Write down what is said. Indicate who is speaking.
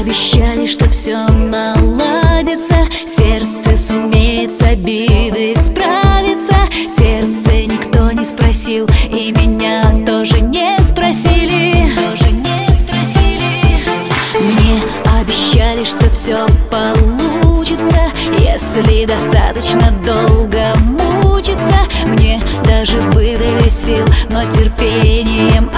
Speaker 1: обещали, что все наладится, сердце сумеет с обидой справиться. Сердце никто не спросил, и меня тоже не спросили. Мне обещали, что все получится, если достаточно долго мучиться. Мне даже выдали сил, но терпением